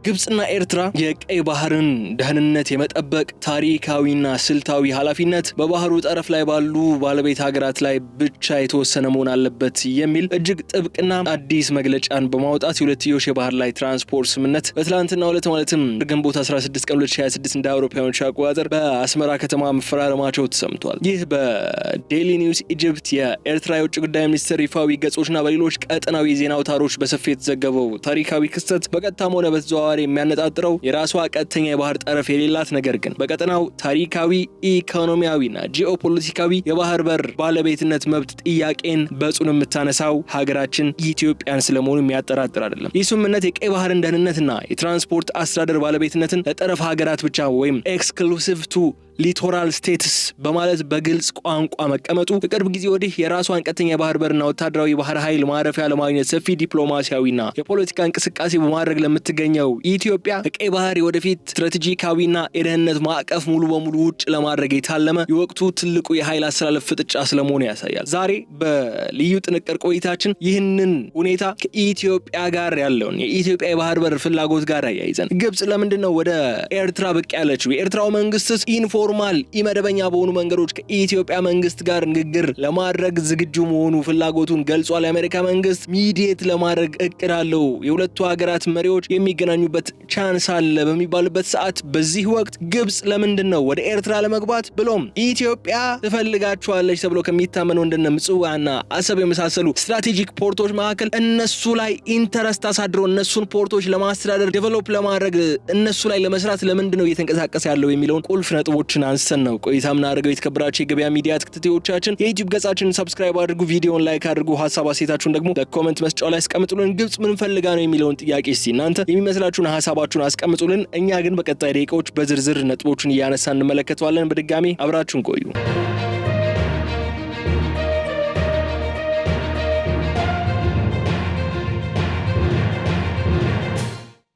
ግብጽና ኤርትራ የቀይ ባህርን ደህንነት የመጠበቅ ታሪካዊና ስልታዊ ኃላፊነት በባህሩ ጠረፍ ላይ ባሉ ባለቤት ሀገራት ላይ ብቻ የተወሰነ መሆን አለበት የሚል እጅግ ጥብቅና አዲስ መግለጫን በማውጣት የሁለትዮሽ የባህር ላይ ትራንስፖርት ስምምነት በትላንትናው ዕለት ማለትም ግንቦት 16 ቀን 2026 እንደ አውሮፓውያን አቆጣጠር በአስመራ ከተማ መፈራረማቸው ተሰምቷል። ይህ በዴይሊ ኒውስ ኢጂፕት የኤርትራ የውጭ ጉዳይ ሚኒስትር ይፋዊ ገጾችና በሌሎች ቀጠናዊ የዜና አውታሮች በሰፊው የተዘገበው ታሪካዊ ክስተት በቀጥታም ሆነ በተዘዋዋሪ የሚያነጣጥረው የራሷ ቀጥተኛ የባህር ጠረፍ የሌላት ነገር ግን በቀጠናው ታሪካዊ ኢኮኖሚያዊና ጂኦፖለቲካዊ የባህር በር ባለቤትነት መብት ጥያቄን በጽኑ የምታነሳው ሀገራችን ኢትዮጵያን ስለመሆኑ የሚያጠራጥር አይደለም። ይህ ስምምነት የቀይ ባህርን ደህንነትና የትራንስፖርት አስተዳደር ባለቤትነትን ለጠረፍ ሀገራት ብቻ ወይም ኤክስክሉሲቭ ቱ ሊቶራል ስቴትስ በማለት በግልጽ ቋንቋ መቀመጡ ከቅርብ ጊዜ ወዲህ የራሷን ቀጥተኛ የባህር በርና ወታደራዊ ባህር ኃይል ማረፊያ ለማግኘት ሰፊ ዲፕሎማሲያዊና የፖለቲካ እንቅስቃሴ በማድረግ ለምትገኘው ኢትዮጵያ ከቀይ ባህር ወደፊት ስትራቴጂካዊና የደህንነት ማዕቀፍ ሙሉ በሙሉ ውጭ ለማድረግ የታለመ የወቅቱ ትልቁ የኃይል አስተላለፍ ፍጥጫ ስለመሆኑ ያሳያል። ዛሬ በልዩ ጥንቅር ቆይታችን ይህንን ሁኔታ ከኢትዮጵያ ጋር ያለውን የኢትዮጵያ የባህር በር ፍላጎት ጋር አያይዘን ግብጽ ለምንድን ነው ወደ ኤርትራ ብቅ ያለችው? የኤርትራው መንግስትስ ፎርማል ኢመደበኛ በሆኑ መንገዶች ከኢትዮጵያ መንግስት ጋር ንግግር ለማድረግ ዝግጁ መሆኑ ፍላጎቱን ገልጿል። የአሜሪካ መንግስት ሚዲየት ለማድረግ እቅድ አለው። የሁለቱ ሀገራት መሪዎች የሚገናኙበት ቻንስ አለ በሚባልበት ሰዓት በዚህ ወቅት ግብጽ ለምንድን ነው ወደ ኤርትራ ለመግባት ብሎም ኢትዮጵያ ትፈልጋቸዋለች ተብሎ ከሚታመነው እንደነ ምጽዋና አሰብ የመሳሰሉ ስትራቴጂክ ፖርቶች መካከል እነሱ ላይ ኢንተረስት አሳድሮ እነሱን ፖርቶች ለማስተዳደር ዴቨሎፕ ለማድረግ እነሱ ላይ ለመስራት ለምንድን ነው እየተንቀሳቀሰ ያለው የሚለውን ቁልፍ ነጥቦች አንስተን ነው ቆይታ የምናደርገው። የተከበራችሁ የገበያ ሚዲያ ተከታታዮቻችን የዩቲዩብ ገጻችንን ሰብስክራይብ አድርጉ፣ ቪዲዮውን ላይክ አድርጉ፣ ሐሳብ አስተያየታችሁን ደግሞ በኮሜንት መስጫው ላይ አስቀምጡልን። ግብጽ ምን ፈልጋ ነው የሚለውን ጥያቄ እስቲ እናንተ የሚመስላችሁን ሐሳባችሁን አስቀምጡልን። እኛ ግን በቀጣይ ደቂቃዎች በዝርዝር ነጥቦችን እያነሳን እንመለከተዋለን። በድጋሚ አብራችሁን ቆዩ።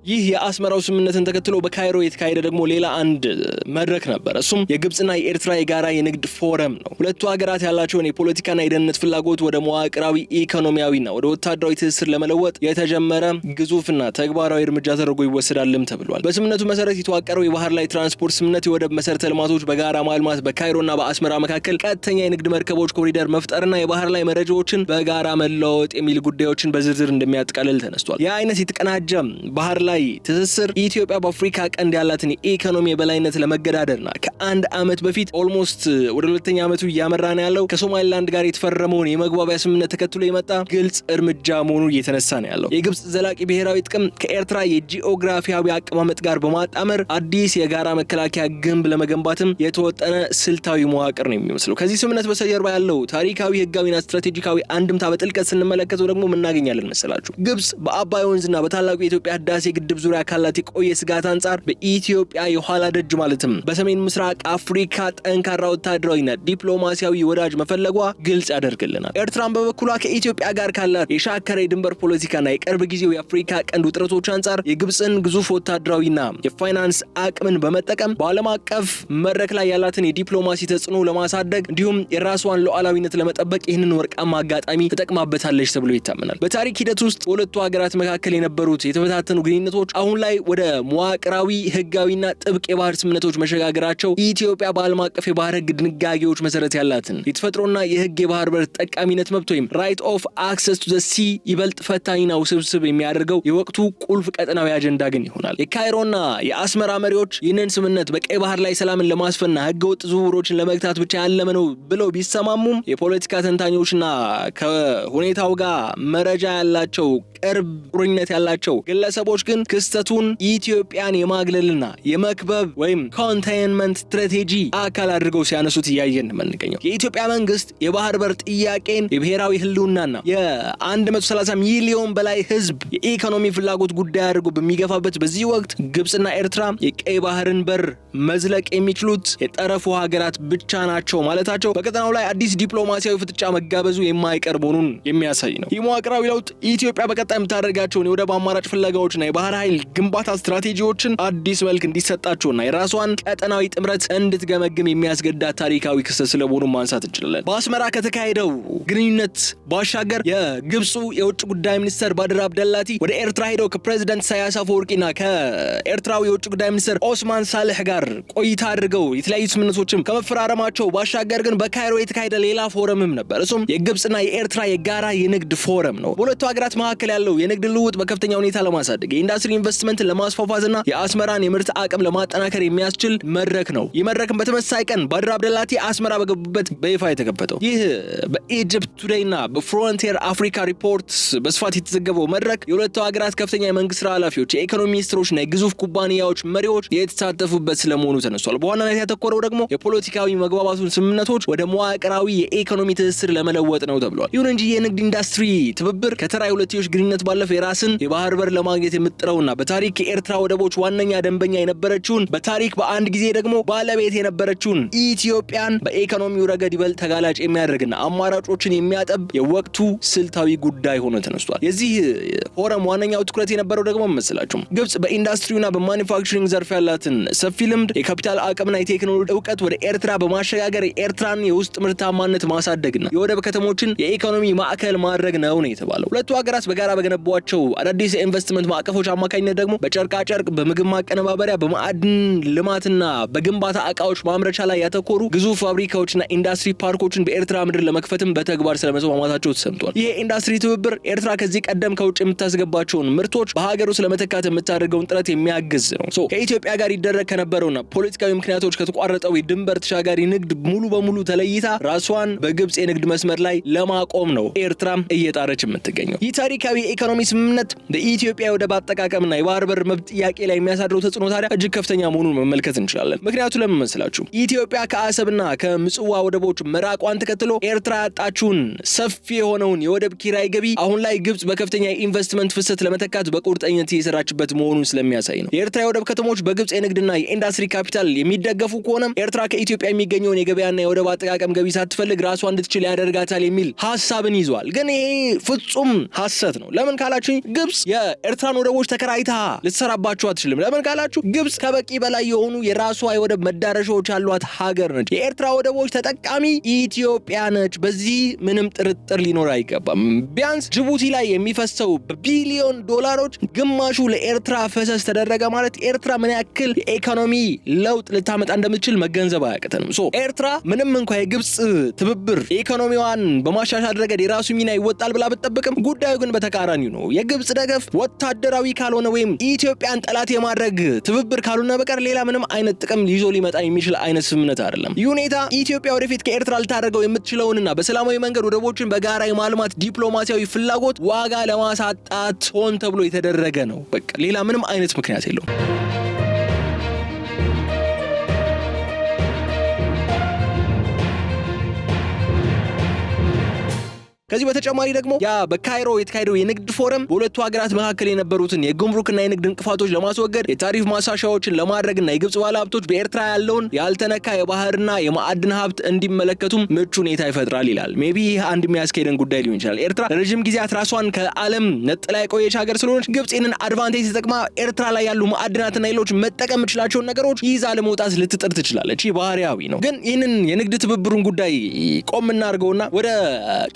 ይህ የአስመራው ስምምነትን ተከትሎ በካይሮ የተካሄደ ደግሞ ሌላ አንድ መድረክ ነበር። እሱም የግብጽና የኤርትራ የጋራ የንግድ ፎረም ነው። ሁለቱ ሀገራት ያላቸውን የፖለቲካና የደህንነት ፍላጎት ወደ መዋቅራዊ ኢኮኖሚያዊና ወደ ወታደራዊ ትስስር ለመለወጥ የተጀመረ ግዙፍና ተግባራዊ እርምጃ ተደርጎ ይወሰዳልም ተብሏል። በስምምነቱ መሰረት የተዋቀረው የባህር ላይ ትራንስፖርት ስምምነት የወደብ መሰረተ ልማቶች በጋራ ማልማት፣ በካይሮና በአስመራ መካከል ቀጥተኛ የንግድ መርከቦች ኮሪደር መፍጠርና የባህር ላይ መረጃዎችን በጋራ መለዋወጥ የሚል ጉዳዮችን በዝርዝር እንደሚያጠቃልል ተነስቷል። ይህ አይነት የተቀናጀ ባህር ላይ ትስስር ኢትዮጵያ በአፍሪካ ቀንድ ያላትን የኢኮኖሚ የበላይነት ለመገዳደርና ከአንድ ዓመት በፊት ኦልሞስት ወደ ሁለተኛ ዓመቱ እያመራ ነው ያለው ከሶማሊላንድ ጋር የተፈረመውን የመግባቢያ ስምምነት ተከትሎ የመጣ ግልጽ እርምጃ መሆኑ እየተነሳ ነው ያለው። የግብጽ ዘላቂ ብሔራዊ ጥቅም ከኤርትራ የጂኦግራፊያዊ አቀማመጥ ጋር በማጣመር አዲስ የጋራ መከላከያ ግንብ ለመገንባትም የተወጠነ ስልታዊ መዋቅር ነው የሚመስለው። ከዚህ ስምምነት በስተጀርባ ያለው ታሪካዊ፣ ህጋዊና ስትራቴጂካዊ አንድምታ በጥልቀት ስንመለከተው ደግሞ ምናገኛለን መሰላችሁ? ግብጽ በአባይ ወንዝና በታላቁ የኢትዮጵያ ህዳሴ ግድብ ዙሪያ ካላት የቆየ ስጋት አንጻር በኢትዮጵያ የኋላ ደጅ ማለትም በሰሜን ምስራቅ አፍሪካ ጠንካራ ወታደራዊና ዲፕሎማሲያዊ ወዳጅ መፈለጓ ግልጽ ያደርግልናል። ኤርትራን በበኩሏ ከኢትዮጵያ ጋር ካላት የሻከረ የድንበር ፖለቲካና የቅርብ ጊዜው የአፍሪካ ቀንድ ውጥረቶች አንጻር የግብጽን ግዙፍ ወታደራዊና የፋይናንስ አቅምን በመጠቀም በዓለም አቀፍ መድረክ ላይ ያላትን የዲፕሎማሲ ተጽዕኖ ለማሳደግ እንዲሁም የራሷን ሉዓላዊነት ለመጠበቅ ይህንን ወርቃማ አጋጣሚ ተጠቅማበታለች ተብሎ ይታመናል። በታሪክ ሂደት ውስጥ በሁለቱ ሀገራት መካከል የነበሩት የተበታተኑ ግንኙነቶች አሁን ላይ ወደ መዋቅራዊ ህጋዊና ጥብቅ የባህር ስምምነቶች መሸጋገራቸው ኢትዮጵያ በዓለም አቀፍ የባህር ህግ ድንጋጌዎች መሰረት ያላትን የተፈጥሮና የህግ የባህር በር ተጠቃሚነት መብት ወይም ራይት ኦፍ አክሰስ ቱ ዘ ሲ ይበልጥ ፈታኝና ውስብስብ የሚያደርገው የወቅቱ ቁልፍ ቀጠናዊ አጀንዳ ግን ይሆናል። የካይሮና የአስመራ መሪዎች ይህንን ስምምነት በቀይ ባህር ላይ ሰላምን ለማስፈንና ህገወጥ ዝውውሮችን ለመግታት ብቻ ያለመ ነው ብለው ቢሰማሙም የፖለቲካ ተንታኞችና ከሁኔታው ጋር መረጃ ያላቸው ቅርብ ቁርኝነት ያላቸው ግለሰቦች ግን ክስተቱን ኢትዮጵያን የማግለልና የመክበብ ወይም ኮንቴይንመንት ስትራቴጂ አካል አድርገው ሲያነሱት እያየን የምንገኘው የኢትዮጵያ መንግስት የባህር በር ጥያቄን የብሔራዊ ህልውናና የ130 ሚሊዮን በላይ ህዝብ የኢኮኖሚ ፍላጎት ጉዳይ አድርጎ በሚገፋበት በዚህ ወቅት ግብጽና ኤርትራ የቀይ ባህርን በር መዝለቅ የሚችሉት የጠረፉ ሀገራት ብቻ ናቸው ማለታቸው በቀጠናው ላይ አዲስ ዲፕሎማሲያዊ ፍጥጫ መጋበዙ የማይቀር መሆኑን የሚያሳይ ነው። ይህ መዋቅራዊ ለውጥ ኢትዮጵያ በቀጣይ የምታደርጋቸውን የወደብ አማራጭ ፍለጋዎችና የባህር የባህር ኃይል ግንባታ ስትራቴጂዎችን አዲስ መልክ እንዲሰጣቸውና የራሷን ቀጠናዊ ጥምረት እንድትገመግም የሚያስገድዳት ታሪካዊ ክስተት ስለመሆኑ ማንሳት እንችላለን። በአስመራ ከተካሄደው ግንኙነት ባሻገር የግብፁ የውጭ ጉዳይ ሚኒስትር ባድር አብደላቲ ወደ ኤርትራ ሄደው ከፕሬዝዳንት ኢሳያስ አፈወርቂና ከኤርትራው የውጭ ጉዳይ ሚኒስትር ኦስማን ሳልህ ጋር ቆይታ አድርገው የተለያዩ ስምምነቶችም ከመፈራረማቸው ባሻገር ግን በካይሮ የተካሄደ ሌላ ፎረምም ነበር። እሱም የግብፅና የኤርትራ የጋራ የንግድ ፎረም ነው። በሁለቱ ሀገራት መካከል ያለው የንግድ ልውውጥ በከፍተኛ ሁኔታ ለማሳደግ የኢንዱስትሪ ኢንቨስትመንትን ለማስፋፋትና የአስመራን የምርት አቅም ለማጠናከር የሚያስችል መድረክ ነው። ይህ መድረክም በተመሳሳይ ቀን ባድር አብደላቲ አስመራ በገቡበት በይፋ የተከፈተው። ይህ በኢጅፕት ቱዴይና በፍሮንቲር አፍሪካ ሪፖርትስ በስፋት የተዘገበው መድረክ የሁለቱ ሀገራት ከፍተኛ የመንግስት ስራ ኃላፊዎች፣ የኢኮኖሚ ሚኒስትሮችና የግዙፍ ኩባንያዎች መሪዎች የተሳተፉበት ስለመሆኑ ተነስቷል። በዋናነት ያተኮረው ደግሞ የፖለቲካዊ መግባባቱን ስምምነቶች ወደ መዋቅራዊ የኢኮኖሚ ትስስር ለመለወጥ ነው ተብሏል። ይሁን እንጂ የንግድ ኢንዱስትሪ ትብብር ከተራ የሁለትዮሽ ግንኙነት ባለፈ የራስን የባህር በር ለማግኘት የምትጥረውና በታሪክ የኤርትራ ወደቦች ዋነኛ ደንበኛ የነበረችውን በታሪክ በአንድ ጊዜ ደግሞ ባለቤት የነበረችውን ኢትዮጵያን በኢኮኖሚው ረገድ ይበልጥ ተጋላጭ የሚያደርግና አማራጮችን የሚያጠብ የወቅቱ ስልታዊ ጉዳይ ሆኖ ተነስቷል። የዚህ ፎረም ዋነኛው ትኩረት የነበረው ደግሞ መስላችሁ ግብጽ በኢንዱስትሪውና በማኒፋክቸሪንግ ዘርፍ ያላትን ሰፊ ልምድ፣ የካፒታል አቅምና የቴክኖሎጂ እውቀት ወደ ኤርትራ በማሸጋገር የኤርትራን የውስጥ ምርታማነት ማሳደግና የወደብ ከተሞችን የኢኮኖሚ ማዕከል ማድረግ ነው የተባለው። ሁለቱ ሀገራት በጋራ በገነቧቸው አዳዲስ የኢንቨስትመንት ማዕቀፎች አማካኝነት ደግሞ በጨርቃጨርቅ፣ በምግብ ማቀነባበሪያ፣ በማዕድን ልማትና በግንባታ እቃዎች ማምረቻ ላይ ያተኮሩ ግዙፍ ፋብሪካዎችና ኢንዱስትሪ ፓርኮችን በኤርትራ ምድር ለመክፈትም በተግባር ስለመስማማታቸው ተሰምቷል። ይሄ ኢንዱስትሪ ትብብር ኤርትራ ከዚህ ቀደም ከውጭ የምታስገባቸውን ምርቶች በሀገር ውስጥ ለመተካት የምታደርገውን ጥረት የሚያግዝ ነው። ከኢትዮጵያ ጋር ይደረግ ከነበረውና ፖለቲካዊ ምክንያቶች ከተቋረጠው የድንበር ተሻጋሪ ንግድ ሙሉ በሙሉ ተለይታ ራሷን በግብጽ የንግድ መስመር ላይ ለማቆም ነው ኤርትራም እየጣረች የምትገኘው። ይህ ታሪካዊ የኢኮኖሚ ስምምነት በኢትዮጵያ የወደብ አጠቃቀምና የባህር በር መብት ጥያቄ ላይ የሚያሳድረው ተጽዕኖ ታዲያ እጅግ ከፍተኛ መሆኑን መመልከት እንችላለን። ምክንያቱ ለምን መስላችሁ? ኢትዮጵያ ከአሰብና ከምጽዋ ወደቦች መራቋን ተከትሎ ኤርትራ ያጣችውን ሰፊ የሆነውን የወደብ ኪራይ ገቢ አሁን ላይ ግብጽ በከፍተኛ የኢንቨስትመንት ፍሰት ለመተካት በቁርጠኝነት እየሰራችበት መሆኑን ስለሚያሳይ ነው። የኤርትራ የወደብ ከተሞች በግብጽ የንግድና የኢንዱስትሪ ካፒታል የሚደገፉ ከሆነም ኤርትራ ከኢትዮጵያ የሚገኘውን የገበያና የወደብ አጠቃቀም ገቢ ሳትፈልግ ራሷ እንድትችል ያደርጋታል የሚል ሐሳብን ይዟል። ግን ይሄ ፍጹም ሐሰት ነው። ለምን ካላችሁ ግብጽ የኤርትራን ወደቦች ተከራይታ ልትሰራባቸው አትችልም። ለምን ካላችሁ ግብጽ ከበቂ በላይ የሆኑ የራሷ የወደብ መዳረሻዎች ያሏት ሀገር ነች። የኤርትራ ወደቦች ተጠቃሚ ኢትዮጵያ ነች። በዚህ ምንም ጥርጥር ሊኖር አይገባም። ቢያንስ ጅቡቲ ላይ የሚፈሰው በቢሊዮን ዶላሮች ግማሹ ለኤርትራ ፈሰስ ተደረገ ማለት ኤርትራ ምን ያክል የኢኮኖሚ ለውጥ ልታመጣ እንደምትችል መገንዘብ አያቅተንም። ኤርትራ ምንም እንኳን የግብጽ ትብብር ኢኮኖሚዋን በማሻሻል ረገድ የራሱ ሚና ይወጣል ብላ ብትጠብቅም ጉዳዩ ግን በተቃራኒው ነው። የግብጽ ደገፍ ወታደራዊ ካልሆነ ወይም ኢትዮጵያን ጠላት የማድረግ ትብብር ካልሆነ በቀር ሌላ ምንም አይነት ጥቅም ይዞ ሊመጣ የሚችል አይነት ስምምነት አይደለም። ይህ ሁኔታ ኢትዮጵያ ወደፊት ከኤርትራ ልታደርገው የምትችለውንና በሰላማዊ መንገድ ወደቦችን በጋራ የማልማት ዲፕሎማሲያዊ ፍላጎት ዋጋ ለማሳጣት ሆን ተብሎ የተደረገ ነው። በቃ ሌላ ምንም አይነት ምክንያት የለውም። ከዚህ በተጨማሪ ደግሞ ያ በካይሮ የተካሄደው የንግድ ፎረም በሁለቱ ሀገራት መካከል የነበሩትን የጉምሩክና የንግድ እንቅፋቶች ለማስወገድ የታሪፍ ማሻሻያዎችን ለማድረግና የግብጽ ባለሀብቶች በኤርትራ ያለውን ያልተነካ የባህርና የማዕድን ሀብት እንዲመለከቱም ምቹ ሁኔታ ይፈጥራል ይላል። ሜቢ ይህ አንድ የሚያስኬደን ጉዳይ ሊሆን ይችላል። ኤርትራ ለረጅም ጊዜያት ራሷን ከዓለም ነጥላ የቆየች ሀገር ስለሆነች ግብጽ ይህንን አድቫንቴጅ ተጠቅማ ኤርትራ ላይ ያሉ ማዕድናትና ሌሎች መጠቀም የምችላቸውን ነገሮች ይዛ ለመውጣት ልትጥር ትችላለች። ይህ ባህሪያዊ ነው። ግን ይህንን የንግድ ትብብሩን ጉዳይ ቆም እናድርገውና ወደ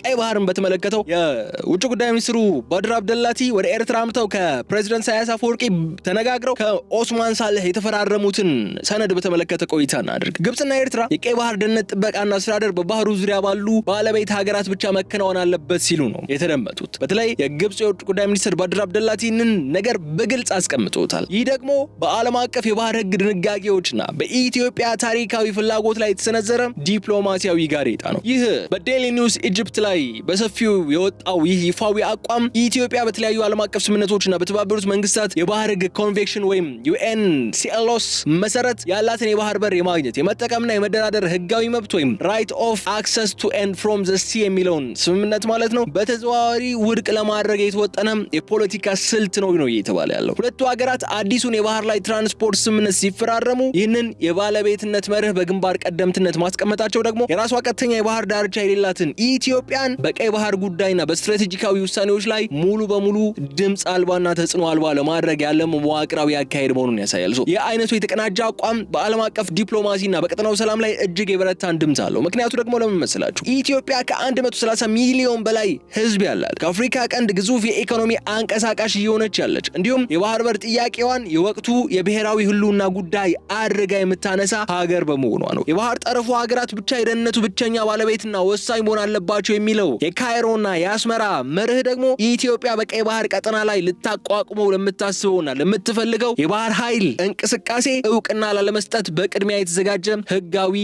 ቀይ ባህር በተመለከተው የውጭ ጉዳይ ሚኒስትሩ ባድር አብደላቲ ወደ ኤርትራ አምተው ከፕሬዝዳንት ኢሳያስ አፈወርቂ ተነጋግረው ከኦስማን ሳልህ የተፈራረሙትን ሰነድ በተመለከተ ቆይታ እናድርግ። ግብጽና ኤርትራ የቀይ ባህር ደህንነት ጥበቃና አስተዳደር በባህሩ ዙሪያ ባሉ ባለቤት ሀገራት ብቻ መከናወን አለበት ሲሉ ነው የተደመጡት። በተለይ የግብጽ የውጭ ጉዳይ ሚኒስትር ባድር አብደላቲንን ነገር በግልጽ አስቀምጠውታል። ይህ ደግሞ በዓለም አቀፍ የባህር ህግ ድንጋጌዎችና በኢትዮጵያ ታሪካዊ ፍላጎት ላይ የተሰነዘረ ዲፕሎማሲያዊ ጋሬጣ ነው። ይህ በዴሊ ኒውስ ኢጅፕት ላይ በሰፊው የወጣው ይህ ይፋዊ አቋም ኢትዮጵያ በተለያዩ ዓለም አቀፍ ስምምነቶችና በተባበሩት መንግስታት የባህር ህግ ኮንቬንሽን ወይም UNCLOS መሰረት ያላትን የባህር በር የማግኘት የመጠቀምና የመደራደር ህጋዊ መብት ወይም ራይት ኦፍ አክሰስ ቱ ኤንድ ፍሮም ዘ ሲ የሚለውን ስምምነት ማለት ነው በተዘዋዋሪ ውድቅ ለማድረግ የተወጠነ የፖለቲካ ስልት ነው እየተባለ ያለው። ሁለቱ ሀገራት አዲሱን የባህር ላይ ትራንስፖርት ስምምነት ሲፈራረሙ ይህንን የባለቤትነት መርህ በግንባር ቀደምትነት ማስቀመጣቸው ደግሞ የራሷ ቀጥተኛ የባህር ዳርቻ የሌላትን ኢትዮጵያን በቀይ በቀይ ባህር ጉዳይና በስትራቴጂካዊ ውሳኔዎች ላይ ሙሉ በሙሉ ድምጽ አልባና ተጽዕኖ አልባ ለማድረግ ያለም መዋቅራዊ አካሄድ መሆኑን ያሳያል። ይህ አይነቱ የተቀናጀ አቋም በዓለም አቀፍ ዲፕሎማሲና በቀጠናው ሰላም ላይ እጅግ የበረታ እንድምታ አለው። ምክንያቱ ደግሞ ለምን መሰላችሁ? ኢትዮጵያ ከ130 ሚሊዮን በላይ ህዝብ ያላት ከአፍሪካ ቀንድ ግዙፍ የኢኮኖሚ አንቀሳቃሽ እየሆነች ያለች እንዲሁም የባህር በር ጥያቄዋን የወቅቱ የብሔራዊ ህልውና ጉዳይ አድርጋ የምታነሳ ሀገር በመሆኗ ነው። የባህር ጠረፉ ሀገራት ብቻ የደህንነቱ ብቸኛ ባለቤትና ወሳኝ መሆን አለባቸው የሚለው የካይሮና የአስመራ መርህ ደግሞ ኢትዮጵያ በቀይ ባህር ቀጠና ላይ ልታቋቁመው ለምታስበውና ለምትፈልገው የባህር ኃይል እንቅስቃሴ እውቅና ላለመስጠት በቅድሚያ የተዘጋጀ ህጋዊ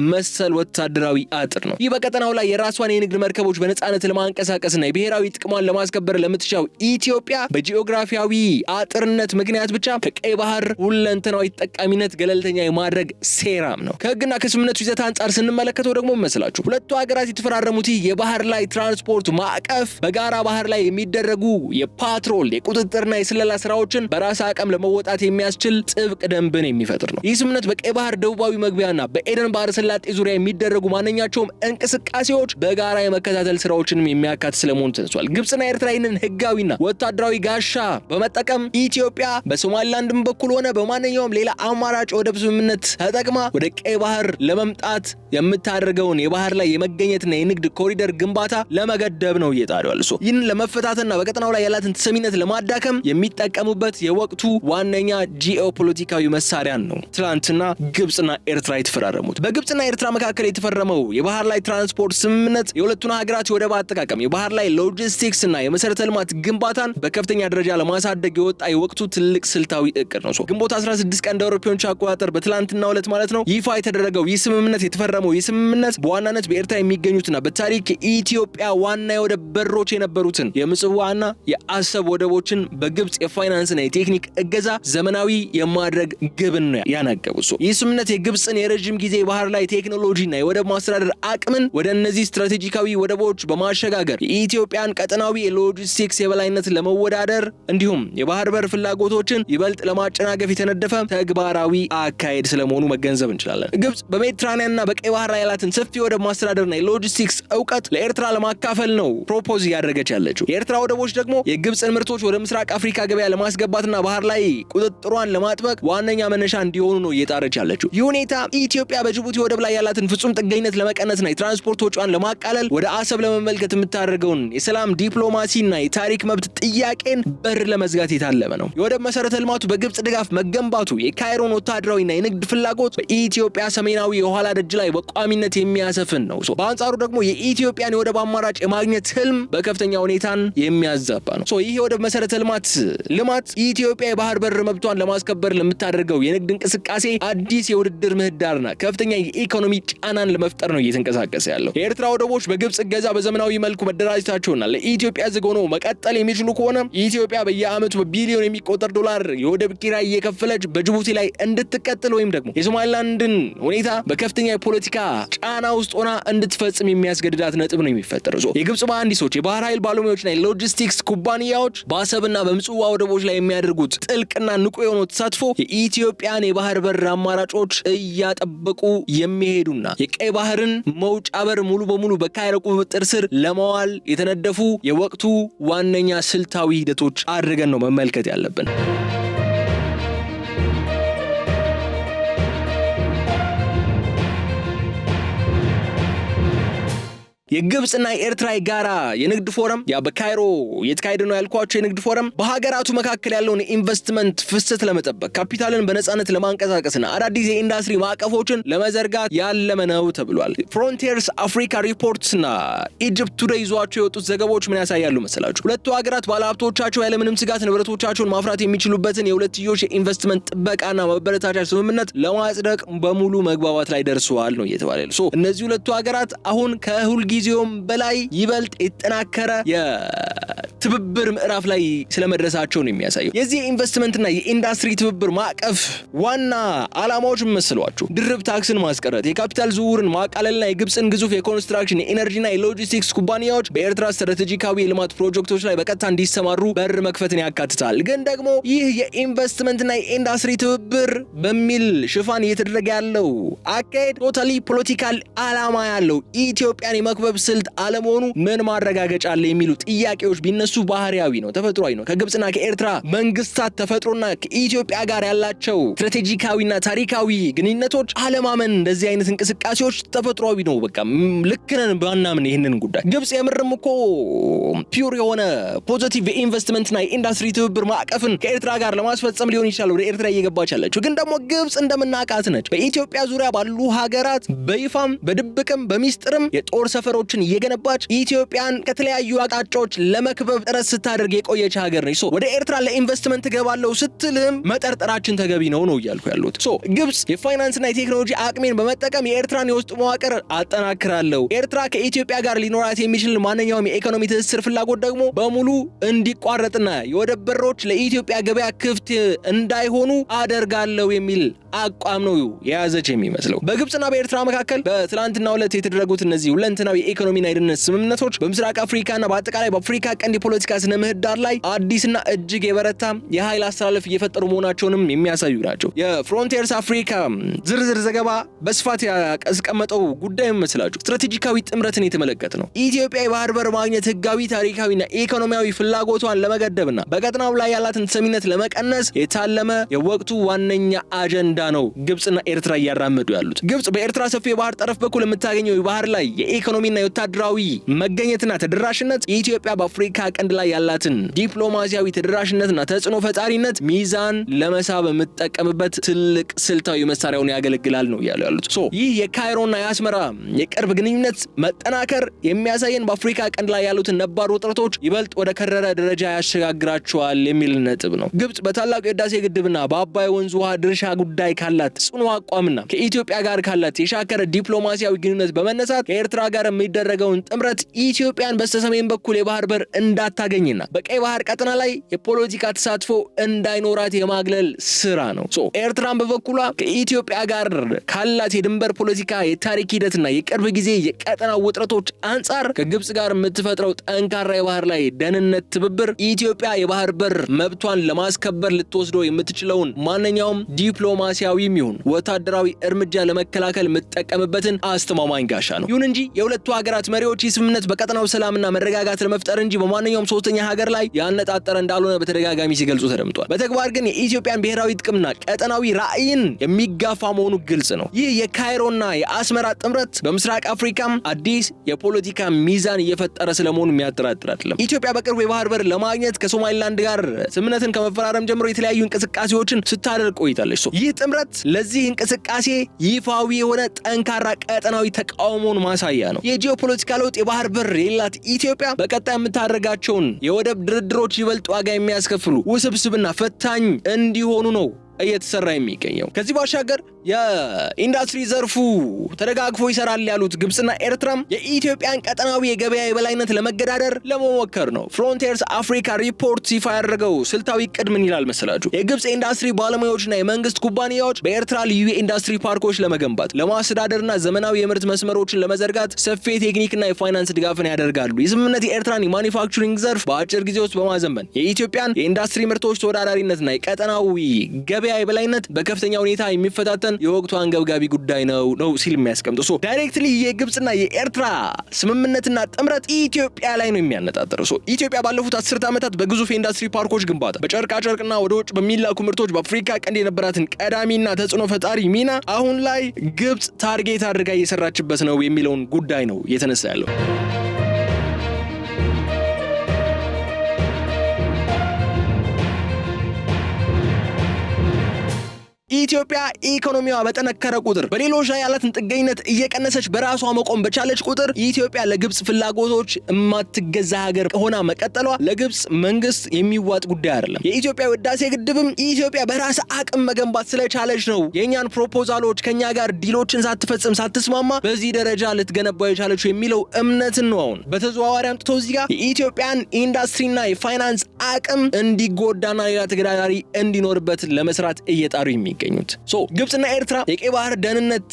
መሰል ወታደራዊ አጥር ነው። ይህ በቀጠናው ላይ የራሷን የንግድ መርከቦች በነጻነት ለማንቀሳቀስና የብሔራዊ ጥቅሟን ለማስከበር ለምትሻው ኢትዮጵያ በጂኦግራፊያዊ አጥርነት ምክንያት ብቻ ከቀይ ባህር ሁለንተናዊ ተጠቃሚነት ገለልተኛ የማድረግ ሴራም ነው። ከህግና ከስምምነቱ ይዘት አንጻር ስንመለከተው ደግሞ መስላችሁ ሁለቱ ሀገራት የተፈራረሙት የባህር ላይ ትራንስፖርት ማዕቀፍ በጋራ ባህር ላይ የሚደረጉ የፓትሮል የቁጥጥርና የስለላ ስራዎችን በራስ አቅም ለመወጣት የሚያስችል ጥብቅ ደንብን የሚፈጥር ነው። ይህ ስምምነት በቀይ ባህር ደቡባዊ መግቢያና በኤደን ባህረ ሰላጤ ዙሪያ የሚደረጉ ማንኛቸውም እንቅስቃሴዎች በጋራ የመከታተል ስራዎችንም የሚያካትት ስለመሆኑ ተነስቷል። ግብጽና ኤርትራ ይህንን ህጋዊና ወታደራዊ ጋሻ በመጠቀም ኢትዮጵያ በሶማሊላንድም በኩል ሆነ በማንኛውም ሌላ አማራጭ ወደብ ስምምነት ተጠቅማ ወደ ቀይ ባህር ለመምጣት የምታደርገውን የባህር ላይ የመገኘትና የንግድ ኮሪደር ግንባታ ለመገደብ ነው እየጣሩ ያሉት። ይህንን ለመፈታተና በቀጠናው ላይ ያላትን ተሰሚነት ለማዳከም የሚጠቀሙበት የወቅቱ ዋነኛ ጂኦፖለቲካዊ መሳሪያን ነው ትላንትና ግብጽና ኤርትራ የተፈራረሙት። በግብጽና ኤርትራ መካከል የተፈረመው የባህር ላይ ትራንስፖርት ስምምነት የሁለቱን ሀገራት የወደብ አጠቃቀም፣ የባህር ላይ ሎጂስቲክስ እና የመሰረተ ልማት ግንባታን በከፍተኛ ደረጃ ለማሳደግ የወጣ የወቅቱ ትልቅ ስልታዊ እቅድ ነው። ግንቦት 16 ቀን እንደ አውሮፓውያን አቆጣጠር በትላንትናው ዕለት ማለት ነው ይፋ የተደረገው ይህ ስምምነት የተፈረመው ይህ ስምምነት በዋናነት በኤርትራ የሚገኙትና በታሪክ የኢትዮጵያ ዋና የወደብ በሮች የነበሩትን የምጽዋና የአሰብ ወደቦችን በግብጽ የፋይናንስና የቴክኒክ እገዛ ዘመናዊ የማድረግ ግብን ነው ያናገበው። ይህ ስምምነት የግብጽን የረጅም ጊዜ ባህር ላይ ቴክኖሎጂና የወደብ ማስተዳደር አቅምን ወደ እነዚህ ስትራቴጂካዊ ወደቦች በማሸጋገር የኢትዮጵያን ቀጠናዊ የሎጂስቲክስ የበላይነት ለመወዳደር እንዲሁም የባህር በር ፍላጎቶችን ይበልጥ ለማጨናገፍ የተነደፈ ተግባራዊ አካሄድ ስለመሆኑ መገንዘብ እንችላለን። ግብጽ በሜዲትራኒያንና በቀይ ባህር ላይ ያላትን ሰፊ ወደብ ማስተዳደርና የሎጂስቲክስ እውቀት ለኤርትራ ለማካፈል ነው ፕሮፖዝ እያደረገች ያለችው። የኤርትራ ወደቦች ደግሞ የግብጽን ምርቶች ወደ ምስራቅ አፍሪካ ገበያ ለማስገባትና ባህር ላይ ቁጥጥሯን ለማጥበቅ ዋነኛ መነሻ እንዲሆኑ ነው እየጣረች ያለችው። ይህ ሁኔታ ኢትዮጵያ በጅቡቲ ወደብ ላይ ያላትን ፍጹም ጥገኝነት ለመቀነስና የትራንስፖርት ወጪዋን ለማቃለል ወደ አሰብ ለመመልከት የምታደርገውን የሰላም ዲፕሎማሲና የታሪክ መብት ጥያቄን በር ለመዝጋት የታለመ ነው። የወደብ መሰረተ ልማቱ በግብጽ ድጋፍ መገንባቱ የካይሮን ወታደራዊና የንግድ ፍላጎት በኢትዮጵያ ሰሜናዊ የኋላ ደጅ ላይ በቋሚነት የሚያሰፍን ነው። በአንጻሩ ደግሞ የኢትዮጵያን የወደብ አማራጭ የማግኘት ህልም በከፍተኛ ሁኔታን የሚያዛባ ነው። ይህ የወደብ መሰረተ ልማት ኢትዮጵያ የባህር በር መብቷን ለማስከበር ለምታደርገው የንግድ እንቅስቃሴ አዲስ የውድድር ምህዳርና ከፍተኛ የኢኮኖሚ ጫናን ለመፍጠር ነው እየተንቀሳቀሰ ያለው። የኤርትራ ወደቦች በግብጽ እገዛ በዘመናዊ መልኩ መደራጀታቸውና ለኢትዮጵያ ዝግ ሆነው መቀጠል የሚችሉ ከሆነ ኢትዮጵያ በየዓመቱ በቢሊዮን የሚቆጠር ዶላር የወደብ ኪራይ እየከፈለች በጅቡቲ ላይ እንድትቀጥል ወይም ደግሞ የሶማሊላንድን ሁኔታ በከፍተኛ የፖለቲካ ጫና ውስጥ ሆና እንድትፈጽም የሚያስገድዳት ነጥብ ነው የሚፈጠረው። የግብጽ መሐንዲሶች፣ የባህር ኃይል ባለሙያዎችና የሎጂስቲክስ ኩባንያዎች በአሰብና በምጽዋ ወደቦች ላይ የሚያደርጉት ጥልቅና ንቁ የሆነው ተሳትፎ የኢትዮጵያን የባህር በር አማራጮች እያጠበቁ የሚሄዱና የቀይ ባህርን መውጫ በር ሙሉ በሙሉ በካይሮ ቁጥጥር ስር ለማዋል የተነደፉ የወቅቱ ዋነኛ ስልታዊ ሂደቶች አድርገን ነው መመልከት ያለብን። የግብጽና የኤርትራ የጋራ የንግድ ፎረም በካይሮ የተካሄደ ነው ያልኳቸው የንግድ ፎረም በሀገራቱ መካከል ያለውን ኢንቨስትመንት ፍሰት ለመጠበቅ ካፒታልን በነጻነት ለማንቀሳቀስና አዳዲስ የኢንዱስትሪ ማዕቀፎችን ለመዘርጋት ያለመ ነው ተብሏል። ፍሮንቲርስ አፍሪካ ሪፖርትስና ኢጂፕት ቱዴይ ይዟቸው የወጡት ዘገባዎች ምን ያሳያሉ መሰላችሁ? ሁለቱ ሀገራት ባለሀብቶቻቸው ያለምንም ስጋት ንብረቶቻቸውን ማፍራት የሚችሉበትን የሁለትዮሽ የኢንቨስትመንት ጥበቃና ማበረታቻ ስምምነት ለማጽደቅ በሙሉ መግባባት ላይ ደርሰዋል ነው እየተባለ ያለው። እነዚህ ሁለቱ ሀገራት አሁን ከሁል ጊዜውም በላይ ይበልጥ የተጠናከረ ትብብር ምዕራፍ ላይ ስለመድረሳቸው ነው የሚያሳየው። የዚህ ኢንቨስትመንትና የኢንዱስትሪ ትብብር ማዕቀፍ ዋና ዓላማዎች መስሏቸው ድርብ ታክስን ማስቀረት፣ የካፒታል ዝውውርን ማቃለልና የግብፅን ግዙፍ የኮንስትራክሽን የኢነርጂና የሎጂስቲክስ ኩባንያዎች በኤርትራ ስትራቴጂካዊ የልማት ፕሮጀክቶች ላይ በቀጥታ እንዲሰማሩ በር መክፈትን ያካትታል። ግን ደግሞ ይህ የኢንቨስትመንትና የኢንዱስትሪ ትብብር በሚል ሽፋን እየተደረገ ያለው አካሄድ ቶታሊ ፖለቲካል ዓላማ ያለው ኢትዮጵያን የመክበብ ስልት አለመሆኑ ምን ማረጋገጫ አለ የሚሉ ጥያቄዎች ቢነሱ ባህሪያዊ ነው፣ ተፈጥሯዊ ነው። ከግብፅና ከኤርትራ መንግስታት ተፈጥሮና ከኢትዮጵያ ጋር ያላቸው ስትራቴጂካዊና ታሪካዊ ግንኙነቶች አለማመን እንደዚህ አይነት እንቅስቃሴዎች ተፈጥሯዊ ነው። በቃ ልክ ነን ባናምን ይህንን ጉዳይ ግብፅ የምርም እኮ ፒውር የሆነ ፖዚቲቭ የኢንቨስትመንትና የኢንዱስትሪ ትብብር ማዕቀፍን ከኤርትራ ጋር ለማስፈጸም ሊሆን ይችላል ወደ ኤርትራ እየገባች ያለችው። ግን ደግሞ ግብፅ እንደምናውቃት ነች። በኢትዮጵያ ዙሪያ ባሉ ሀገራት በይፋም በድብቅም በሚስጥርም የጦር ሰፈሮችን እየገነባች ኢትዮጵያን ከተለያዩ አቅጣጫዎች ለመክበብ ጥረት ስታደርግ የቆየች ሀገር ነች። ወደ ኤርትራ ለኢንቨስትመንት ገባለው ስትልም መጠርጠራችን ተገቢ ነው እያልኩ ያሉት። ግብፅ የፋይናንስና የቴክኖሎጂ አቅሜን በመጠቀም የኤርትራን የውስጥ መዋቅር አጠናክራለሁ፣ ኤርትራ ከኢትዮጵያ ጋር ሊኖራት የሚችል ማንኛውም የኢኮኖሚ ትስስር ፍላጎት ደግሞ በሙሉ እንዲቋረጥና የወደብ በሮች ለኢትዮጵያ ገበያ ክፍት እንዳይሆኑ አደርጋለሁ የሚል አቋም ነው የያዘች የሚመስለው። በግብፅና በኤርትራ መካከል በትላንትናው ዕለት የተደረጉት እነዚህ ሁለንተናዊ የኢኮኖሚና የደህንነት ስምምነቶች በምስራቅ አፍሪካና በአጠቃላይ በአፍሪካ ቀንድ የፖለቲካ ስነ ምህዳር ላይ አዲስና እጅግ የበረታ የኃይል አስተላለፍ እየፈጠሩ መሆናቸውንም የሚያሳዩ ናቸው። የፍሮንቲርስ አፍሪካ ዝርዝር ዘገባ በስፋት ያስቀመጠው ጉዳይ መስላችሁ ስትራቴጂካዊ ጥምረትን የተመለከተ ነው። ኢትዮጵያ የባህር በር ማግኘት ህጋዊ፣ ታሪካዊና ኢኮኖሚያዊ ፍላጎቷን ለመገደብና በቀጠናው ላይ ያላትን ተሰሚነት ለመቀነስ የታለመ የወቅቱ ዋነኛ አጀንዳ ነው ግብፅና ኤርትራ እያራመዱ ያሉት። ግብፅ በኤርትራ ሰፊ የባህር ጠረፍ በኩል የምታገኘው የባህር ላይ የኢኮኖሚና የወታደራዊ መገኘትና ተደራሽነት ኢትዮጵያ በአፍሪካ ቀንድ ላይ ያላትን ዲፕሎማሲያዊ ተደራሽነትና ተጽዕኖ ፈጣሪነት ሚዛን ለመሳብ የምትጠቀምበት ትልቅ ስልታዊ መሳሪያ ሆኖ ያገለግላል ነው እያሉ ያሉት። ይህ የካይሮና የአስመራ የቅርብ ግንኙነት መጠናከር የሚያሳየን በአፍሪካ ቀንድ ላይ ያሉትን ነባር ውጥረቶች ይበልጥ ወደ ከረረ ደረጃ ያሸጋግራቸዋል የሚል ነጥብ ነው። ግብፅ በታላቁ የህዳሴ ግድብና በአባይ ወንዝ ውሃ ድርሻ ጉዳይ ካላት ጽኑ አቋምና ከኢትዮጵያ ጋር ካላት የሻከረ ዲፕሎማሲያዊ ግንኙነት በመነሳት ከኤርትራ ጋር የሚደረገውን ጥምረት ኢትዮጵያን በስተሰሜን በኩል የባህር በር እንዳታገኝና በቀይ ባህር ቀጠና ላይ የፖለቲካ ተሳትፎ እንዳይኖራት የማግለል ስራ ነው። ኤርትራን በበኩሏ ከኢትዮጵያ ጋር ካላት የድንበር ፖለቲካ፣ የታሪክ ሂደትና የቅርብ ጊዜ የቀጠናው ውጥረቶች አንጻር ከግብፅ ጋር የምትፈጥረው ጠንካራ የባህር ላይ ደህንነት ትብብር ኢትዮጵያ የባህር በር መብቷን ለማስከበር ልትወስደው የምትችለውን ማንኛውም ዲፕሎማሲያዊም ይሁን ወታደራዊ እርምጃ ለመከላከል የምትጠቀምበትን አስተማማኝ ጋሻ ነው። ይሁን እንጂ የሁለቱ ሀገራት መሪዎች ስምምነት በቀጠናው ሰላምና መረጋጋት ለመፍጠር እንጂ በማንኛውም ሶስተኛ ሀገር ላይ ያነጣጠረ እንዳልሆነ በተደጋጋሚ ሲገልጹ ተደምጧል። በተግባር ግን የኢትዮጵያን ብሔራዊ ጥቅምና ቀጠናዊ ራዕይን የሚጋፋ መሆኑ ግልጽ ነው። ይህ የካይሮና የአስመራ ጥምረት በምስራቅ አፍሪካም አዲስ የፖለቲካ ሚዛን እየፈጠረ ስለመሆኑ የሚያጠራጥር አይደለም። ኢትዮጵያ በቅርቡ የባህር በር ለማግኘት ከሶማሊላንድ ጋር ስምምነትን ከመፈራረም ጀምሮ የተለያዩ እንቅስቃሴዎችን ስታደርግ ቆይታለች። ይህ ጥምረት ለዚህ እንቅስቃሴ ይፋዊ የሆነ ጠንካራ ቀጠናዊ ተቃውሞን ማሳያ ነው። የጂኦፖለቲካ ለውጥ የባህር በር የሌላት ኢትዮጵያ በቀጣይ የምታደርጋቸውን የወደብ ድርድሮች ይበልጥ ዋጋ የሚያስከፍሉ ውስብስብና ፈታኝ እንዲሆኑ ነው እየተሰራ የሚገኘው። ከዚህ ባሻገር የኢንዱስትሪ ዘርፉ ተደጋግፎ ይሰራል ያሉት ግብፅና ኤርትራም የኢትዮጵያን ቀጠናዊ የገበያ የበላይነት ለመገዳደር ለመሞከር ነው። ፍሮንቲርስ አፍሪካ ሪፖርት ይፋ ያደረገው ስልታዊ እቅድ ምን ይላል መሰላችሁ? የግብፅ የኢንዱስትሪ ባለሙያዎችና የመንግስት ኩባንያዎች በኤርትራ ልዩ የኢንዱስትሪ ፓርኮች ለመገንባት ለማስተዳደርና ዘመናዊ የምርት መስመሮችን ለመዘርጋት ሰፊ የቴክኒክና የፋይናንስ ድጋፍን ያደርጋሉ። የስምምነት የኤርትራን የማኒፋክቸሪንግ ዘርፍ በአጭር ጊዜ ውስጥ በማዘመን የኢትዮጵያን የኢንዱስትሪ ምርቶች ተወዳዳሪነትና የቀጠናዊ ገበያ የበላይነት በከፍተኛ ሁኔታ የሚፈታተን የወቅቱ አንገብጋቢ ጉዳይ ነው ሲል የሚያስቀምጠው ዳይሬክትሊ የግብፅና የኤርትራ ስምምነትና ጥምረት ኢትዮጵያ ላይ ነው የሚያነጣጥረው። ኢትዮጵያ ባለፉት 10 ዓመታት በግዙፍ የኢንዱስትሪ ፓርኮች ግንባታ፣ በጨርቃ ጨርቅና ወደ ውጭ በሚላኩ ምርቶች በአፍሪካ ቀንድ የነበራትን ቀዳሚና ተጽዕኖ ፈጣሪ ሚና አሁን ላይ ግብፅ ታርጌት አድርጋ እየሰራችበት ነው የሚለውን ጉዳይ ነው የተነሳ ያለው። ኢትዮጵያ ኢኮኖሚዋ በጠነከረ ቁጥር በሌሎች ላይ ያላትን ጥገኝነት እየቀነሰች በራሷ መቆም በቻለች ቁጥር ኢትዮጵያ ለግብጽ ፍላጎቶች የማትገዛ ሀገር ሆና መቀጠሏ ለግብጽ መንግስት የሚዋጥ ጉዳይ አይደለም። የኢትዮጵያ ህዳሴ ግድብም ኢትዮጵያ በራስ አቅም መገንባት ስለቻለች ነው የኛን ፕሮፖዛሎች ከኛ ጋር ዲሎችን ሳትፈጽም ሳትስማማ በዚህ ደረጃ ልትገነባው የቻለችው የሚለው እምነትን ነው አሁን በተዘዋዋሪ አምጥቶ እዚህ ጋር የኢትዮጵያን ኢንዱስትሪና የፋይናንስ አቅም እንዲጎዳና ሌላ ተገዳዳሪ እንዲኖርበት ለመስራት እየጣሩ የሚገኙት። ግብጽና ኤርትራ የቀይ ባህር ደህንነት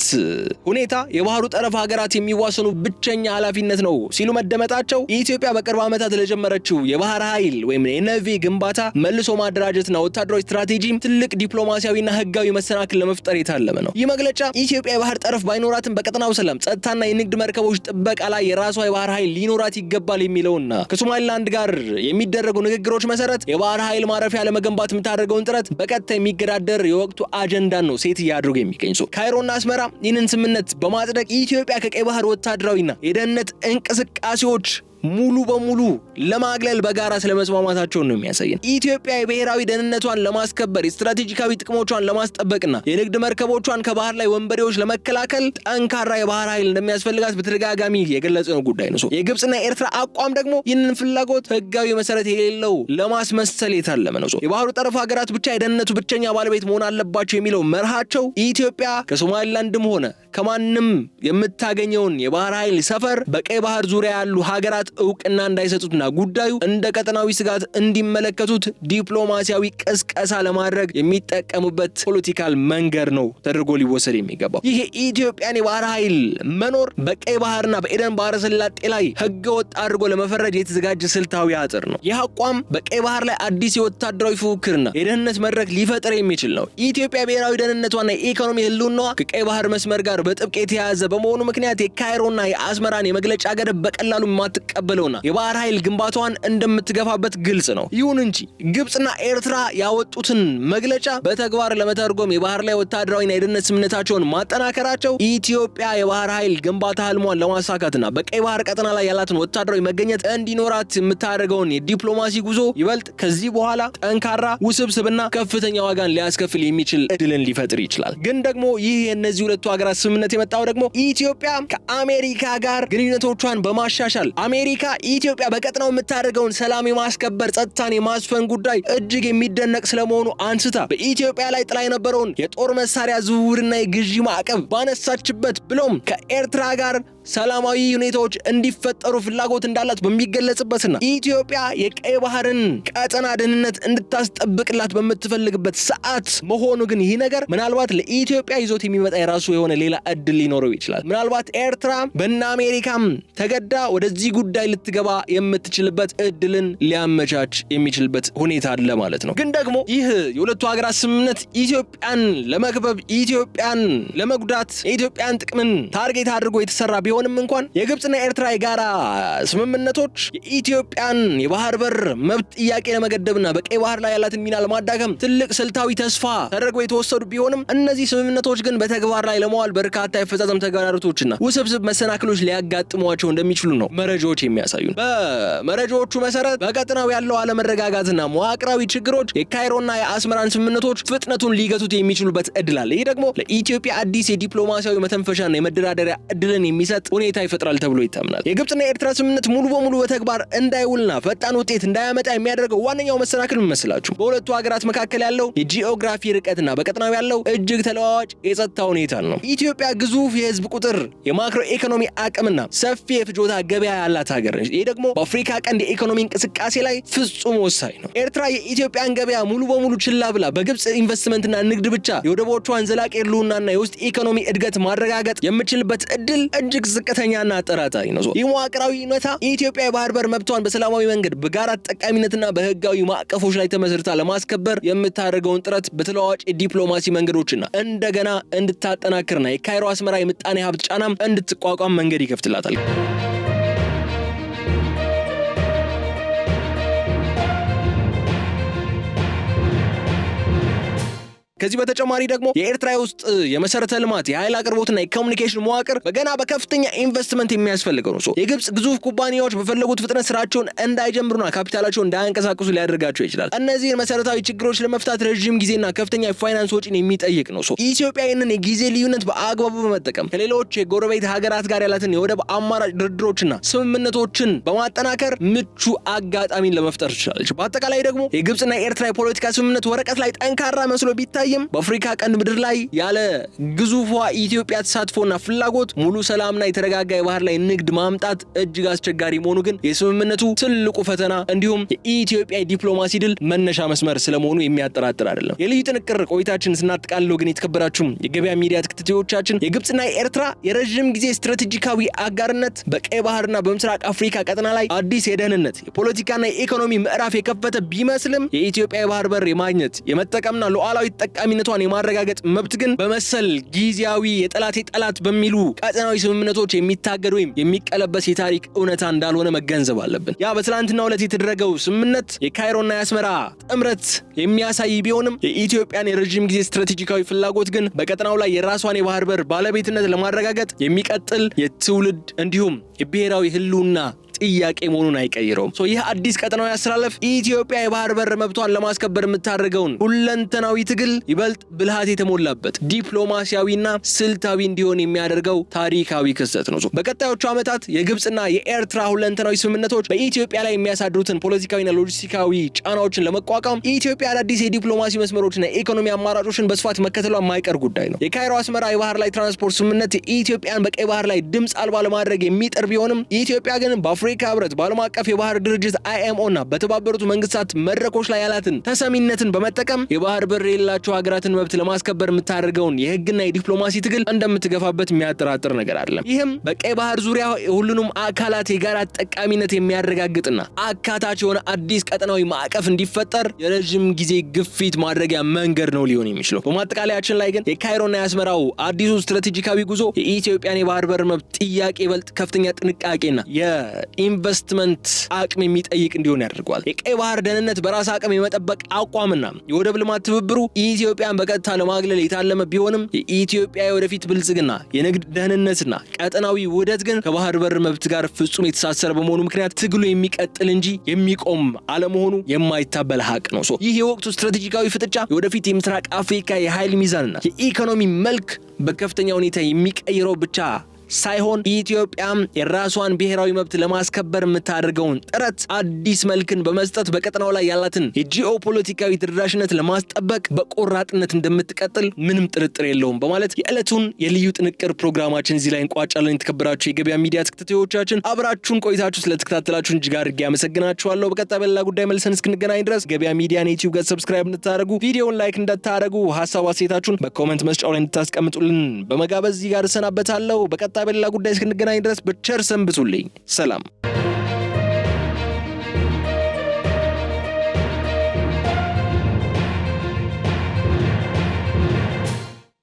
ሁኔታ የባህሩ ጠረፍ ሀገራት የሚዋሰኑ ብቸኛ ኃላፊነት ነው ሲሉ መደመጣቸው ኢትዮጵያ በቅርብ ዓመታት ለጀመረችው የባህር ኃይል ወይም የኔቪ ግንባታ መልሶ ማደራጀትና ወታደራዊ ስትራቴጂ ትልቅ ዲፕሎማሲያዊና ህጋዊ መሰናክል ለመፍጠር የታለመ ነው። ይህ መግለጫ ኢትዮጵያ የባህር ጠረፍ ባይኖራትም በቀጠናው ሰላም፣ ጸጥታና የንግድ መርከቦች ጥበቃ ላይ የራሷ የባህር ኃይል ሊኖራት ይገባል የሚለውና ከሶማሊላንድ ጋር የሚደረጉ ንግግሮች መሰረት የባህር ኃይል ማረፊያ ለመገንባት የምታደርገውን ጥረት በቀጥታ የሚገዳደር የወቅቱ አጀንዳን ነው ሴት እያደረጉ የሚገኝ ካይሮና አስመራ ይህንን ስምምነት በማጽደቅ ኢትዮጵያ ከቀይ ባህር ወታደራዊና የደህንነት እንቅስቃሴዎች ሙሉ በሙሉ ለማግለል በጋራ ስለመስማማታቸው ነው የሚያሳየን። ኢትዮጵያ የብሔራዊ ደህንነቷን ለማስከበር የስትራቴጂካዊ ጥቅሞቿን ለማስጠበቅና የንግድ መርከቦቿን ከባህር ላይ ወንበዴዎች ለመከላከል ጠንካራ የባህር ኃይል እንደሚያስፈልጋት በተደጋጋሚ የገለጸው ጉዳይ ነው። የግብጽና የኤርትራ አቋም ደግሞ ይህንን ፍላጎት ህጋዊ መሰረት የሌለው ለማስመሰል የታለመ ነው። የባህሩ ጠረፍ ሀገራት ብቻ የደህንነቱ ብቸኛ ባለቤት መሆን አለባቸው የሚለው መርሃቸው ኢትዮጵያ ከሶማሊላንድም ሆነ ከማንም የምታገኘውን የባህር ኃይል ሰፈር በቀይ ባህር ዙሪያ ያሉ ሀገራት እውቅና እንዳይሰጡትና ጉዳዩ እንደ ቀጠናዊ ስጋት እንዲመለከቱት ዲፕሎማሲያዊ ቅስቀሳ ለማድረግ የሚጠቀሙበት ፖለቲካል መንገድ ነው ተደርጎ ሊወሰድ የሚገባው። ይህ የኢትዮጵያን የባህር ኃይል መኖር በቀይ ባህርና በኤደን ባህረ ሰላጤ ላይ ህገወጥ አድርጎ ለመፈረጅ የተዘጋጀ ስልታዊ አጥር ነው። ይህ አቋም በቀይ ባህር ላይ አዲስ የወታደራዊ ፉክክርና የደህንነት መድረክ ሊፈጥር የሚችል ነው። ኢትዮጵያ ብሔራዊ ደህንነቷና የኢኮኖሚ ህልውናዋ ከቀይ ባህር መስመር ጋር በጥብቅ የተያያዘ በመሆኑ ምክንያት የካይሮና የአስመራን የመግለጫ ገደብ በቀላሉ የማትቀበለውና የባህር ኃይል ግንባታዋን እንደምትገፋበት ግልጽ ነው። ይሁን እንጂ ግብጽና ኤርትራ ያወጡትን መግለጫ በተግባር ለመተርጎም የባህር ላይ ወታደራዊና የደህንነት ስምምነታቸውን ማጠናከራቸው ኢትዮጵያ የባህር ኃይል ግንባታ ህልሟን ለማሳካትና በቀይ ባህር ቀጠና ላይ ያላትን ወታደራዊ መገኘት እንዲኖራት የምታደርገውን የዲፕሎማሲ ጉዞ ይበልጥ ከዚህ በኋላ ጠንካራ፣ ውስብስብና ከፍተኛ ዋጋን ሊያስከፍል የሚችል እድልን ሊፈጥር ይችላል። ግን ደግሞ ይህ የእነዚህ ሁለቱ ሀገራት ስምምነት የመጣው ደግሞ ኢትዮጵያ ከአሜሪካ ጋር ግንኙነቶቿን በማሻሻል አሜሪካ ኢትዮጵያ በቀጠናው የምታደርገውን ሰላም የማስከበር ጸጥታን የማስፈን ጉዳይ እጅግ የሚደነቅ ስለመሆኑ አንስታ በኢትዮጵያ ላይ ጥላ የነበረውን የጦር መሳሪያ ዝውውርና የግዢ ማዕቀብ ባነሳችበት ብሎም ከኤርትራ ጋር ሰላማዊ ሁኔታዎች እንዲፈጠሩ ፍላጎት እንዳላት በሚገለጽበትና ኢትዮጵያ የቀይ ባህርን ቀጠና ደህንነት እንድታስጠብቅላት በምትፈልግበት ሰዓት መሆኑ ግን ይህ ነገር ምናልባት ለኢትዮጵያ ይዞት የሚመጣ የራሱ የሆነ ሌላ እድል ሊኖረው ይችላል። ምናልባት ኤርትራ በእነ አሜሪካም ተገዳ ወደዚህ ጉዳይ ልትገባ የምትችልበት እድልን ሊያመቻች የሚችልበት ሁኔታ አለ ማለት ነው። ግን ደግሞ ይህ የሁለቱ ሀገራት ስምምነት ኢትዮጵያን ለመክበብ ኢትዮጵያን ለመጉዳት የኢትዮጵያን ጥቅምን ታርጌት አድርጎ የተሰራ ቢሆንም እንኳን የግብጽና ኤርትራ የጋራ ስምምነቶች የኢትዮጵያን የባህር በር መብት ጥያቄ ለመገደብና በቀይ ባህር ላይ ያላትን ሚና ለማዳከም ትልቅ ስልታዊ ተስፋ ተደርገው የተወሰዱ ቢሆንም እነዚህ ስምምነቶች ግን በተግባር ላይ ለመዋል በርካታ የፈጻጸም ተግዳሮቶችና ውስብስብ መሰናክሎች ሊያጋጥሟቸው እንደሚችሉ ነው መረጃዎች የሚያሳዩን። በመረጃዎቹ መሰረት በቀጠናው ያለው አለመረጋጋትና መዋቅራዊ ችግሮች የካይሮና የአስመራን ስምምነቶች ፍጥነቱን ሊገቱት የሚችሉበት እድል አለ። ይህ ደግሞ ለኢትዮጵያ አዲስ የዲፕሎማሲያዊ መተንፈሻና የመደራደሪያ እድልን የሚሰጥ ሁኔታ ይፈጥራል ተብሎ ይታመናል። የግብጽና የኤርትራ ስምምነት ሙሉ በሙሉ በተግባር እንዳይውልና ፈጣን ውጤት እንዳያመጣ የሚያደርገው ዋነኛው መሰናክል ምን መስላችሁ? በሁለቱ ሀገራት መካከል ያለው የጂኦግራፊ ርቀትና በቀጠናው ያለው እጅግ ተለዋዋጭ የጸጥታ ሁኔታ ነው። ኢትዮጵያ ግዙፍ የህዝብ ቁጥር፣ የማክሮ ኢኮኖሚ አቅምና ሰፊ የፍጆታ ገበያ ያላት ሀገር ነች። ይህ ደግሞ በአፍሪካ ቀንድ የኢኮኖሚ እንቅስቃሴ ላይ ፍጹም ወሳኝ ነው። ኤርትራ የኢትዮጵያን ገበያ ሙሉ በሙሉ ችላ ብላ በግብጽ ኢንቨስትመንትና ንግድ ብቻ የወደቦቿን ዘላቂ ህልውናና የውስጥ ኢኮኖሚ እድገት ማረጋገጥ የምችልበት እድል እጅግ ዝቅተኛና አጠራጣሪ ነው። ይህ መዋቅራዊ እውነታ ኢትዮጵያ የባህር በር መብቷን በሰላማዊ መንገድ በጋራ ተጠቃሚነትና በህጋዊ ማዕቀፎች ላይ ተመስርታ ለማስከበር የምታደርገውን ጥረት በተለዋዋጭ የዲፕሎማሲ መንገዶችና እንደገና እንድታጠናክርና የካይሮ አስመራ የምጣኔ ሀብት ጫናም እንድትቋቋም መንገድ ይከፍትላታል። ከዚህ በተጨማሪ ደግሞ የኤርትራ ውስጥ የመሰረተ ልማት የኃይል አቅርቦትና የኮሙኒኬሽን መዋቅር በገና በከፍተኛ ኢንቨስትመንት የሚያስፈልገው ነው። የግብጽ ግዙፍ ኩባንያዎች በፈለጉት ፍጥነት ስራቸውን እንዳይጀምሩና ካፒታላቸውን እንዳያንቀሳቅሱ ሊያደርጋቸው ይችላል። እነዚህን መሰረታዊ ችግሮች ለመፍታት ረጅም ጊዜና ከፍተኛ የፋይናንስ ወጪን የሚጠይቅ ነው። ኢትዮጵያ ይህንን የጊዜ ልዩነት በአግባቡ በመጠቀም ከሌሎች የጎረቤት ሀገራት ጋር ያላትን የወደብ አማራጭ ድርድሮችና ስምምነቶችን በማጠናከር ምቹ አጋጣሚን ለመፍጠር ትችላለች። በአጠቃላይ ደግሞ የግብጽና የኤርትራ የፖለቲካ ስምምነት ወረቀት ላይ ጠንካራ መስሎ ቢታይም በአፍሪካ ቀንድ ምድር ላይ ያለ ግዙፏ ኢትዮጵያ ተሳትፎና ፍላጎት ሙሉ ሰላምና የተረጋጋ የባህር ላይ ንግድ ማምጣት እጅግ አስቸጋሪ መሆኑ ግን የስምምነቱ ትልቁ ፈተና እንዲሁም የኢትዮጵያ ዲፕሎማሲ ድል መነሻ መስመር ስለመሆኑ የሚያጠራጥር አይደለም። የልዩ ጥንቅር ቆይታችን ስናጠቃልለው ግን የተከበራችሁ የገበያ ሚዲያ ተከታታዮቻችን የግብጽና የኤርትራ የረጅም ጊዜ ስትራቴጂካዊ አጋርነት በቀይ ባህርና በምስራቅ አፍሪካ ቀጠና ላይ አዲስ የደህንነት የፖለቲካና የኢኮኖሚ ምዕራፍ የከፈተ ቢመስልም የኢትዮጵያ የባህር በር የማግኘት የመጠቀምና ሉዓላዊ ጠቃሚነቷን የማረጋገጥ መብት ግን በመሰል ጊዜያዊ የጠላት በሚሉ ቀጠናዊ ስምምነቶች የሚታገድ ወይም የሚቀለበስ የታሪክ እውነታ እንዳልሆነ መገንዘብ አለብን። ያ በትላንትናው ዕለት የተደረገው ስምምነት የካይሮና የአስመራ ጥምረት የሚያሳይ ቢሆንም የኢትዮጵያን የረጅም ጊዜ ስትራቴጂካዊ ፍላጎት ግን በቀጠናው ላይ የራሷን የባህር በር ባለቤትነት ለማረጋገጥ የሚቀጥል የትውልድ እንዲሁም የብሔራዊ ህልውና ጥያቄ መሆኑን አይቀይረውም። ይህ አዲስ ቀጠናዊ አስተላለፍ ኢትዮጵያ የባህር በር መብቷን ለማስከበር የምታደርገውን ሁለንተናዊ ትግል ይበልጥ ብልሃት የተሞላበት ዲፕሎማሲያዊና ስልታዊ እንዲሆን የሚያደርገው ታሪካዊ ክስተት ነው። በቀጣዮቹ ዓመታት የግብጽና የኤርትራ ሁለንተናዊ ስምምነቶች በኢትዮጵያ ላይ የሚያሳድሩትን ፖለቲካዊና ሎጂስቲካዊ ጫናዎችን ለመቋቋም ኢትዮጵያ አዳዲስ የዲፕሎማሲ መስመሮችና የኢኮኖሚ አማራጮችን በስፋት መከተሏ የማይቀር ጉዳይ ነው። የካይሮ አስመራ የባህር ላይ ትራንስፖርት ስምምነት የኢትዮጵያን በቀይ ባህር ላይ ድምጽ አልባ ለማድረግ የሚጥር ቢሆንም ኢትዮጵያ ግን አፍሪካ ህብረት በዓለም አቀፍ የባህር ድርጅት IMO እና በተባበሩት መንግስታት መድረኮች ላይ ያላትን ተሰሚነትን በመጠቀም የባህር በር የሌላቸው ሀገራትን መብት ለማስከበር የምታደርገውን የህግና የዲፕሎማሲ ትግል እንደምትገፋበት የሚያጠራጥር ነገር አይደለም። ይህም በቀይ ባህር ዙሪያ ሁሉንም አካላት የጋራ ተጠቃሚነት የሚያረጋግጥና አካታች የሆነ አዲስ ቀጠናዊ ማዕቀፍ እንዲፈጠር የረጅም ጊዜ ግፊት ማድረጊያ መንገድ ነው ሊሆን የሚችለው። በማጠቃለያችን ላይ ግን የካይሮና የአስመራው አዲሱ ስትራቴጂካዊ ጉዞ የኢትዮጵያን የባህር በር መብት ጥያቄ ይበልጥ ከፍተኛ ጥንቃቄና ኢንቨስትመንት አቅም የሚጠይቅ እንዲሆን ያደርገዋል። የቀይ ባህር ደህንነት በራስ አቅም የመጠበቅ አቋምና የወደብ ልማት ትብብሩ ኢትዮጵያን በቀጥታ ለማግለል የታለመ ቢሆንም የኢትዮጵያ የወደፊት ብልጽግና የንግድ ደህንነትና ቀጠናዊ ውህደት ግን ከባህር በር መብት ጋር ፍጹም የተሳሰረ በመሆኑ ምክንያት ትግሉ የሚቀጥል እንጂ የሚቆም አለመሆኑ የማይታበል ሀቅ ነው። ይህ የወቅቱ ስትራቴጂካዊ ፍጥጫ የወደፊት የምስራቅ አፍሪካ የኃይል ሚዛንና የኢኮኖሚ መልክ በከፍተኛ ሁኔታ የሚቀይረው ብቻ ሳይሆን ኢትዮጵያም የራሷን ብሔራዊ መብት ለማስከበር የምታደርገውን ጥረት አዲስ መልክን በመስጠት በቀጠናው ላይ ያላትን የጂኦፖለቲካዊ ተደራሽነት ለማስጠበቅ በቆራጥነት እንደምትቀጥል ምንም ጥርጥር የለውም በማለት የዕለቱን የልዩ ጥንቅር ፕሮግራማችን እዚህ ላይ እንቋጫለን። የተከበራችሁ የገበያ ሚዲያ ተከታታዮቻችን አብራችሁን ቆይታችሁ ስለተከታተላችሁን እጅግ አድርጌ አመሰግናችኋለሁ። በቀጣይ በሌላ ጉዳይ መልሰን እስክንገናኝ ድረስ ገበያ ሚዲያን ዩቲዩብ ገጽ ሰብስክራይብ እንድታደርጉ፣ ቪዲዮውን ላይክ እንድታደርጉ፣ ሐሳብ አስተያየታችሁን በኮሜንት መስጫው ላይ እንድታስቀምጡልን በመጋበዝ እዚህ ጋር እሰናበታለሁ። በቀጣይ በሌላ ጉዳይ እስክንገናኝ ድረስ በቸር ሰንብቱልኝ። ሰላም።